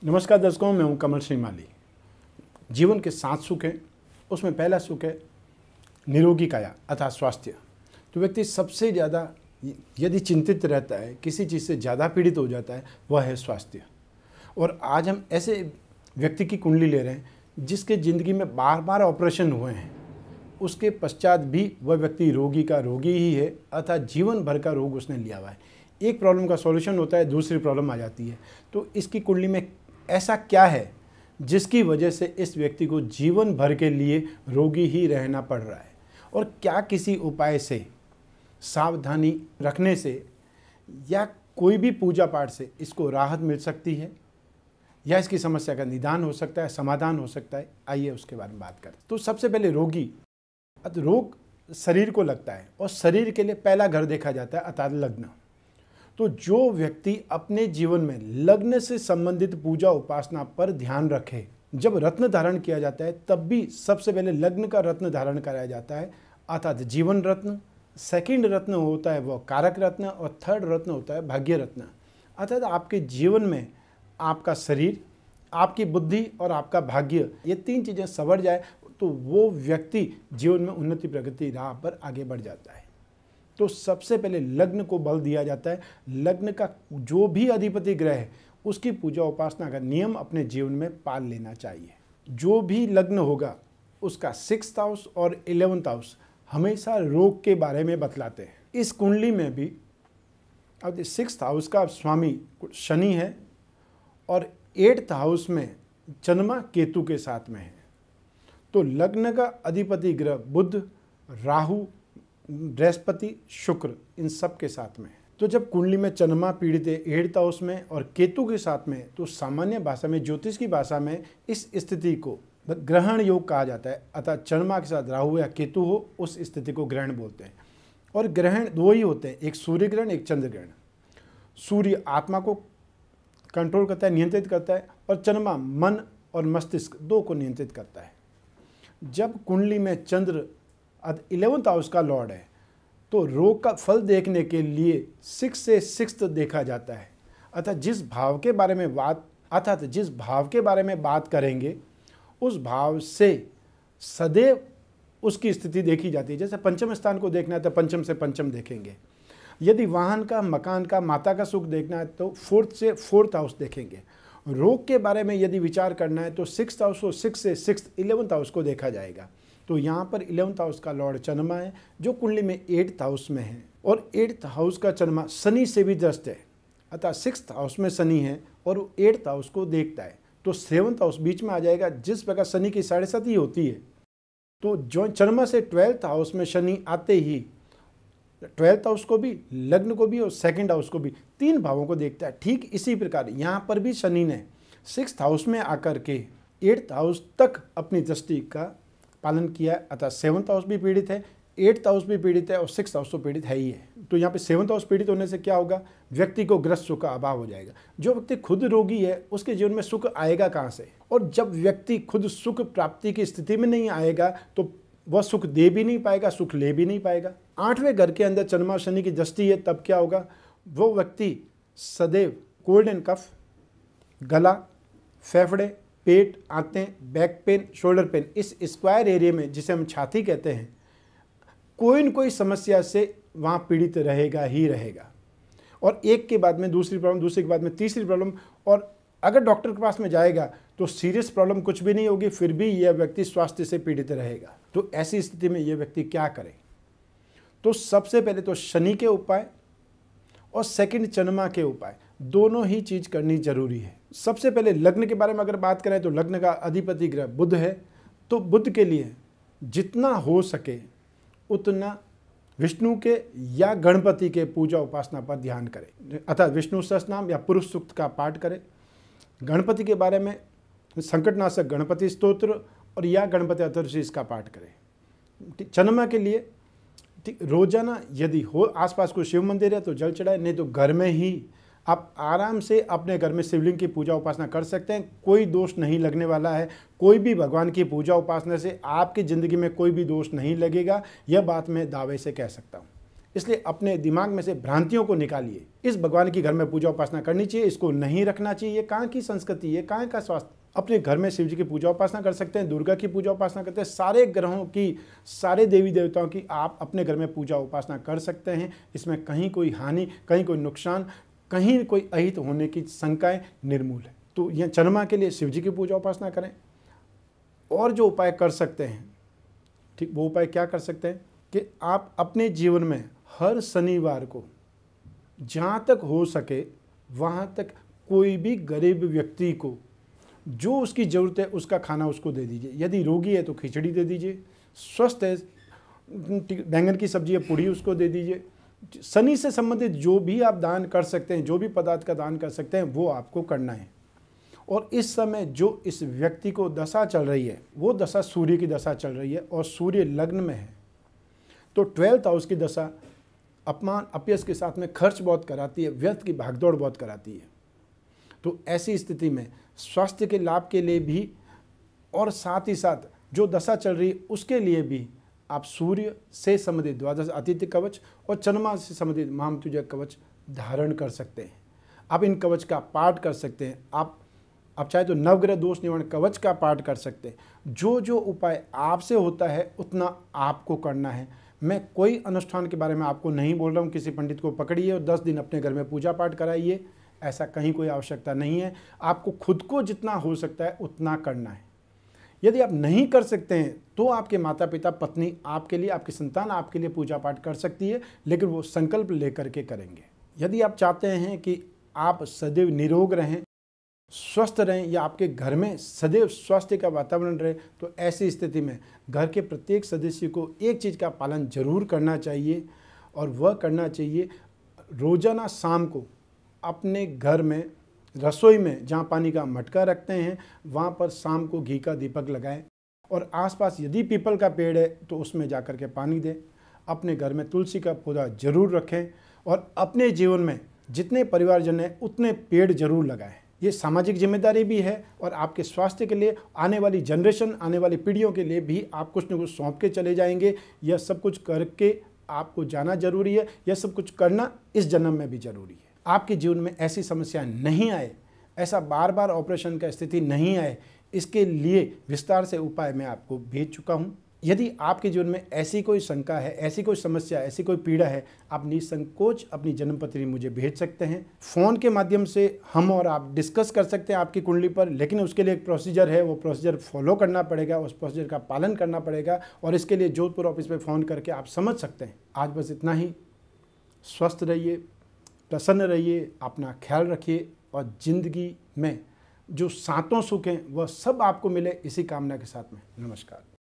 नमस्कार दर्शकों, मैं हूं कमल सिंह माली। जीवन के 7 सुख हैं, उसमें पहला सुख है निरोगी काया अर्थात स्वास्थ्य। तो व्यक्ति सबसे ज़्यादा यदि चिंतित रहता है, किसी चीज़ से ज़्यादा पीड़ित हो जाता है, वह है स्वास्थ्य। और आज हम ऐसे व्यक्ति की कुंडली ले रहे हैं जिसके ज़िंदगी में बार बार ऑपरेशन हुए हैं, उसके पश्चात भी वह व्यक्ति रोगी का रोगी ही है अर्थात जीवन भर का रोग उसने लिया हुआ है। एक प्रॉब्लम का सॉल्यूशन होता है, दूसरी प्रॉब्लम आ जाती है। तो इसकी कुंडली में ऐसा क्या है जिसकी वजह से इस व्यक्ति को जीवन भर के लिए रोगी ही रहना पड़ रहा है, और क्या किसी उपाय से, सावधानी रखने से या कोई भी पूजा पाठ से इसको राहत मिल सकती है या इसकी समस्या का निदान हो सकता है, समाधान हो सकता है। आइए उसके बारे में बात करें। तो सबसे पहले रोग शरीर को लगता है और शरीर के लिए पहला घर देखा जाता है अर्थात लग्न। तो जो व्यक्ति अपने जीवन में लग्न से संबंधित पूजा उपासना पर ध्यान रखे, जब रत्न धारण किया जाता है तब भी सबसे पहले लग्न का रत्न धारण कराया जाता है अर्थात जीवन रत्न। सेकंड रत्न होता है वह कारक रत्न और थर्ड रत्न होता है भाग्य रत्न। अर्थात आपके जीवन में आपका शरीर, आपकी बुद्धि और आपका भाग्य, ये 3 चीज़ें संवर जाए तो वो व्यक्ति जीवन में उन्नति प्रगति राह पर आगे बढ़ जाता है। तो सबसे पहले लग्न को बल दिया जाता है। लग्न का जो भी अधिपति ग्रह है उसकी पूजा उपासना का नियम अपने जीवन में पाल लेना चाहिए। जो भी लग्न होगा उसका 6th हाउस और 11th हाउस हमेशा रोग के बारे में बतलाते हैं। इस कुंडली में भी अब 6th हाउस का स्वामी शनि है और 8th हाउस में चंद्रमा केतु के साथ में है। तो लग्न का अधिपति ग्रह बुध, राहु, बृहस्पति, शुक्र इन सब के साथ में है। तो जब कुंडली में चंद्रमा पीड़ित है 8th हाउस में और केतु के साथ में, तो सामान्य भाषा में, ज्योतिष की भाषा में इस स्थिति को ग्रहण योग कहा जाता है। अर्थात चंद्रमा के साथ राहु या केतु हो, उस स्थिति को ग्रहण बोलते हैं। और ग्रहण 2 ही होते हैं, एक सूर्य ग्रहण, एक चंद्र ग्रहण। सूर्य आत्मा को कंट्रोल करता है, नियंत्रित करता है, और चंद्रमा मन और मस्तिष्क 2 को नियंत्रित करता है। जब कुंडली में चंद्र 11th हाउस का लॉर्ड है तो रोग का फल देखने के लिए 6 से 6th देखा जाता है। अर्थात जिस भाव के बारे में बात करेंगे उस भाव से सदैव उसकी स्थिति देखी जाती है। जैसे पंचम स्थान को देखना है तो पंचम से पंचम देखेंगे। यदि वाहन का, मकान का, माता का सुख देखना है तो 4th से 4th हाउस देखेंगे। रोग के बारे में यदि विचार करना है तो 6th हाउस को 6 से 6th 11th हाउस को देखा जाएगा। तो यहाँ पर 11th हाउस का लॉर्ड चंद्रमा है जो कुंडली में 8th हाउस में है, और 8th हाउस का चंद्रमा शनि से भी ग्रस्त है। अतः 6th हाउस में शनि है और 8th हाउस को देखता है, तो 7th हाउस बीच में आ जाएगा। जिस प्रकार शनि की 7.5 होती है, तो जो चंद्रमा से 12th हाउस में शनि आते ही 12th हाउस को भी, लग्न को भी और 2nd हाउस को भी, 3 भावों को देखता है। ठीक इसी प्रकार यहाँ पर भी शनि ने 6th हाउस में आकर के 8th हाउस तक अपनी दृष्टि का पालन किया है। अतः 7th हाउस भी पीड़ित है, 8th हाउस भी पीड़ित है और 6th हाउस तो पीड़ित है ही है। तो यहाँ पे 7th हाउस पीड़ित होने से क्या होगा, व्यक्ति को ग्रस्त सुख का अभाव हो जाएगा। जो व्यक्ति खुद रोगी है उसके जीवन में सुख आएगा कहाँ से, और जब व्यक्ति खुद सुख प्राप्ति की स्थिति में नहीं आएगा तो वह सुख दे भी नहीं पाएगा, सुख ले भी नहीं पाएगा। 8वें घर के अंदर चंद्रमा शनि की दृष्टि है, तब क्या होगा, वो व्यक्ति सदैव कोल्ड एंड कफ, गला, फेफड़े, पेट, आंतें, बैक पेन, शोल्डर पेन, इस स्क्वायर एरिया में जिसे हम छाती कहते हैं, कोई न कोई समस्या से वहाँ पीड़ित रहेगा ही रहेगा। और एक के बाद में दूसरी प्रॉब्लम, दूसरे के बाद में तीसरी प्रॉब्लम, और अगर डॉक्टर के पास में जाएगा तो सीरियस प्रॉब्लम कुछ भी नहीं होगी, फिर भी यह व्यक्ति स्वास्थ्य से पीड़ित रहेगा। तो ऐसी स्थिति में यह व्यक्ति क्या करे, तो सबसे पहले तो शनि के उपाय और सेकंड चंद्रमा के उपाय, दोनों ही चीज़ करनी जरूरी है। सबसे पहले लग्न के बारे में अगर बात करें तो लग्न का अधिपति ग्रह बुध है। तो बुध के लिए जितना हो सके उतना विष्णु के या गणपति के पूजा उपासना पर ध्यान करें। अतः विष्णु सहस्रनाम या पुरुष सूक्त का पाठ करें। गणपति के बारे में संकटनाशक गणपति स्तोत्र और या गणपति अथर्वशीष का पाठ करें। चंद्रमा के लिए रोजाना यदि हो आसपास कोई शिव मंदिर है तो जल चढ़ाए, नहीं तो घर में ही आप आराम से अपने घर में शिवलिंग की पूजा उपासना कर सकते हैं। कोई दोष नहीं लगने वाला है। कोई भी भगवान की पूजा उपासना से आपकी ज़िंदगी में कोई भी दोष नहीं लगेगा, यह बात मैं दावे से कह सकता हूँ। इसलिए अपने दिमाग में से भ्रांतियों को निकालिए। इस भगवान की घर में पूजा उपासना करनी चाहिए, इसको नहीं रखना चाहिए। ये कहाँ की संस्कृति, ये कहाँ का स्वास्थ्य। अपने घर में शिव जी की पूजा उपासना कर सकते हैं, दुर्गा की पूजा उपासना करते हैं, सारे ग्रहों की, सारे देवी देवताओं की आप अपने घर में पूजा उपासना कर सकते हैं। इसमें कहीं कोई हानि, कहीं कोई नुकसान, कहीं कोई अहित होने की शंकाएं निर्मूल है। तो यह चंद्रमा के लिए शिव जी की पूजा उपासना करें। और जो उपाय कर सकते हैं, ठीक, वो उपाय क्या कर सकते हैं कि आप अपने जीवन में हर शनिवार को जहाँ तक हो सके वहाँ तक कोई भी गरीब व्यक्ति को जो उसकी ज़रूरत है उसका खाना उसको दे दीजिए। यदि रोगी है तो खिचड़ी दे दीजिए, स्वस्थ है बैंगन की सब्जी या पूड़ी उसको दे दीजिए। शनि से संबंधित जो भी आप दान कर सकते हैं, जो भी पदार्थ का दान कर सकते हैं, वो आपको करना है। और इस समय जो इस व्यक्ति को दशा चल रही है, वो दशा सूर्य की दशा चल रही है और सूर्य लग्न में है, तो 12th हाउस की दशा अपमान अपयश के साथ में खर्च बहुत कराती है, व्यर्थ की भागदौड़ बहुत कराती है। तो ऐसी स्थिति में स्वास्थ्य के लाभ के लिए भी और साथ ही साथ जो दशा चल रही है उसके लिए भी आप सूर्य से संबंधित द्वादश आदित्य कवच और चंद्रमा से संबंधित महामृत्युंजय कवच धारण कर सकते हैं। आप इन कवच का पाठ कर सकते हैं। आप चाहे तो नवग्रह दोष निवारण कवच का पाठ कर सकते हैं। जो जो उपाय आपसे होता है उतना आपको करना है। मैं कोई अनुष्ठान के बारे में आपको नहीं बोल रहा हूँ, किसी पंडित को पकड़िए और 10 दिन अपने घर में पूजा पाठ कराइए, ऐसा कहीं कोई आवश्यकता नहीं है। आपको खुद को जितना हो सकता है उतना करना है। यदि आप नहीं कर सकते हैं तो आपके माता पिता, पत्नी आपके लिए, आपकी संतान आपके लिए पूजा पाठ कर सकती है, लेकिन वो संकल्प लेकर के करेंगे। यदि आप चाहते हैं कि आप सदैव निरोग रहें, स्वस्थ रहें या आपके घर में सदैव स्वास्थ्य का वातावरण रहे, तो ऐसी स्थिति में घर के प्रत्येक सदस्य को एक चीज़ का पालन जरूर करना चाहिए, और वह करना चाहिए रोज़ाना शाम को अपने घर में रसोई में जहाँ पानी का मटका रखते हैं वहाँ पर शाम को घी का दीपक लगाएं, और आसपास यदि पीपल का पेड़ है तो उसमें जाकर के पानी दें। अपने घर में तुलसी का पौधा जरूर रखें, और अपने जीवन में जितने परिवारजन हैं उतने पेड़ जरूर लगाएं। ये सामाजिक जिम्मेदारी भी है, और आपके स्वास्थ्य के लिए, आने वाली जनरेशन, आने वाली पीढ़ियों के लिए भी आप कुछ न कुछ सौंप के चले जाएंगे। यह सब कुछ करके आपको जाना जरूरी है, यह सब कुछ करना इस जन्म में भी जरूरी है। आपके जीवन में ऐसी समस्या नहीं आए, ऐसा बार बार ऑपरेशन का स्थिति नहीं आए, इसके लिए विस्तार से उपाय मैं आपको भेज चुका हूँ। यदि आपके जीवन में ऐसी कोई शंका है, ऐसी कोई समस्या, ऐसी कोई पीड़ा है, आप निसंकोच अपनी जन्मपत्री मुझे भेज सकते हैं। फ़ोन के माध्यम से हम और आप डिस्कस कर सकते हैं आपकी कुंडली पर, लेकिन उसके लिए एक प्रोसीजर है, वो प्रोसीजर फॉलो करना पड़ेगा, उस प्रोसीजर का पालन करना पड़ेगा, और इसके लिए जोधपुर ऑफिस में फ़ोन करके आप समझ सकते हैं। आज बस इतना ही। स्वस्थ रहिए, प्रसन्न रहिए, अपना ख्याल रखिए, और ज़िंदगी में जो सातों सुख हैं वह सब आपको मिले, इसी कामना के साथ में नमस्कार।